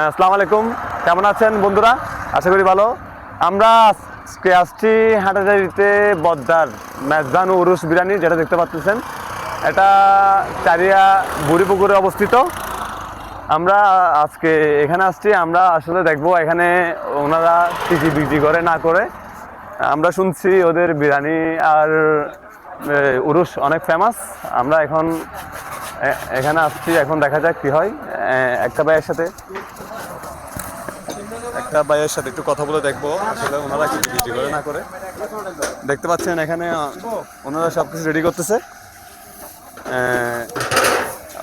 আসসালামু আলাইকুম, কেমন আছেন বন্ধুরা? আশা করি ভালো। আমরা আজকে আসছি হাটাজারিতে বদ্দার মেজবান উরুস বিরিয়ানি, যেটা দেখতে পাচ্ছেন এটা চারিয়া বুড়িপুকুরে অবস্থিত। আমরা আজকে এখানে আসছি, আমরা আসলে দেখবো এখানে ওনারা কী কী বিক্রি করে না করে। আমরা শুনছি ওদের বিরিয়ানি আর উরুস অনেক ফেমাস। আমরা এখন এখানে আসছি, এখন দেখা যাক কি হয়। একটা ভাইয়ের সাথে একটু কথা বলে দেখবো আসলে ওনারা কি বিক্রি করে না করে। দেখতে পাচ্ছেন এখানে ওনারা সবকিছু রেডি করতেছে।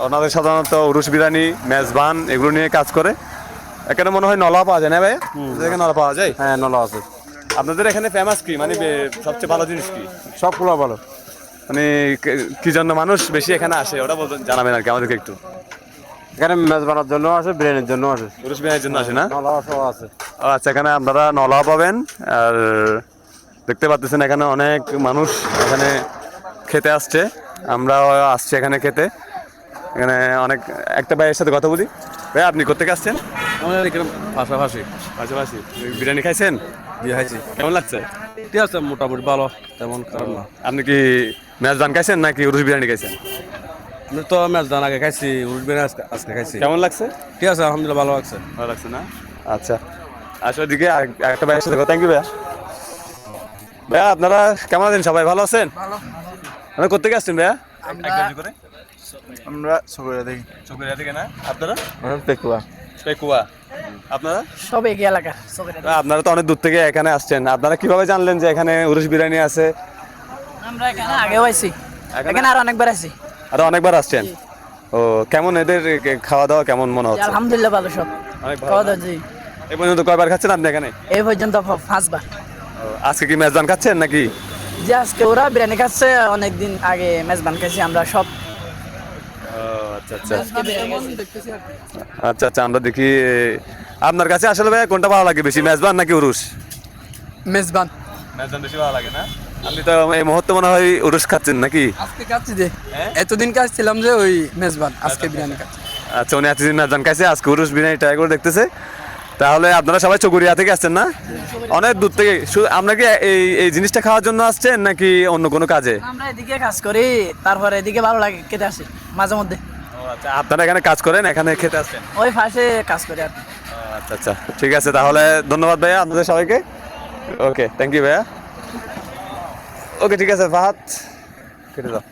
ওনাদের সাধারণত উরুস বিরিয়ানি, মেজবান এগুলো নিয়ে কাজ করে। এখানে মনে হয় নলা পাওয়া যায় না ভাই? এখানে নলা পাওয়া যায়? হ্যাঁ, নলা আছে। আপনাদের এখানে ফেমাস কি, মানে সবচেয়ে ভালো জিনিস কি? সবগুলো ভালো। মানে কি জন্য মানুষ বেশি এখানে আসে ওটা জানাবেন আর কি আমাদেরকে একটু। এখানে মেজবানের জন্য আছে, বিরিয়ানির জন্য আছে, উরুস বিরিয়ানির জন্য আসে না? নলা সব আছে। আচ্ছা, এখানে আপনারা নলা পাবেন। আর দেখতে পাচ্ছেন এখানে অনেক মানুষ এখানে খেতে আসছে। আমরাও আসছি এখানে খেতে। এখানে অনেক একটা ভাইয়ের সাথে কথা বলি। ভাই, আপনি কোথেকে আসছেন? আমাদের এখানে পাশাপাশি পাশাপাশি বিরিয়ানি খাইছেন? দিয়ে খাইছি। কেমন লাগছে? ঠিক আছে, মোটামুটি ভালো, তেমন খারাপ না। আপনি কি মেজবান খাইছেন নাকি উরুস বিরিয়ানি খাইছেন? আমি তো মেজবান আগে খাইছি, উরুস বিরিয়ানি আজকে খাইছি। কেমন লাগছে? ঠিক আছে, আলহামদুলিল্লাহ ভালো লাগছে। ভালো লাগছে না? আচ্ছা, আসলে দিকে একটা ভাইয়ের সাথে কথা। থ্যাংক ইউ ভাইয়া। ভাইয়া, আপনারা কেমন আছেন? সবাই ভালো আছেন? আপনারা কোথেকে আসছেন ভাইয়া? আমরা সবাই দেখি চকুরিয়া থেকে না? আপনারা? পেকুয়া পেকুয়া। আপনারা? সব একই এলাকা। আপনারা তো অনেক দূর থেকে এখানে আসছেন। আপনারা কিভাবে জানলেন যে এখানে উরুস বিরিয়ানি আছে? আমরা এখানে আগেও আইছি, এখানে আর অনেকবার আইছি। আরো অনেকবার আসছেন? ও, কেমন এদের খাওয়া দাওয়া কেমন মনে হচ্ছে? আলহামদুলিল্লাহ ভালো সব। অনেক ভালো খাওয়া না? দাওয়া জি। এই পর্যন্ত কয়বার খাচ্ছেন আপনি এখানে? এই পর্যন্ত পাঁচবার। আজকে কি মেজবান খাচ্ছেন নাকি? যে আজকে ওরা বিরিয়ানি খাচ্ছে, অনেকদিন আগে মেজবান খাইছি আমরা সব। আচ্ছা আচ্ছা আচ্ছা আচ্ছা, আমরা দেখি। আপনার কাছে আসলে ভাই কোনটা ভালো লাগে বেশি, মেজবান নাকি উরুস? মেজবান মেজবান বেশি ভালো লাগে না? আপনি তো এই মুহূর্তে মনে হয় উরুস খাচ্ছেন নাকি? আজকে খাচ্ছি যে এতদিন খাচ্ছিলাম যে ওই মেজবান, আজকে বিরিয়ানি খাচ্ছি। আচ্ছা, উনি এতদিন মেজবান খাইছে, আজকে উরুস বিরিয়ানি ট্রাই করে দেখতেছে। তাহলে আপনারা সবাই চকুরিয়া থেকে আসছেন না? অনেক দূর থেকে। আমরা কি এই জিনিসটা খাওয়ার জন্য আসছেন নাকি অন্য কোনো কাজে? আমরা এদিকে কাজ করি, তারপরে এদিকে ভালো লাগে খেতে আসি মাঝে মধ্যে। আচ্ছা, আপনারা এখানে কাজ করেন, এখানে খেতে আসছেন? ওই পাশে কাজ করি আর কি। আচ্ছা আচ্ছা, ঠিক আছে। তাহলে ধন্যবাদ ভাইয়া আপনাদের সবাইকে। ওকে, থ্যাংক ইউ ভাইয়া। ওকে, ঠিক আছে। ফাহাদ, কেটে দাও।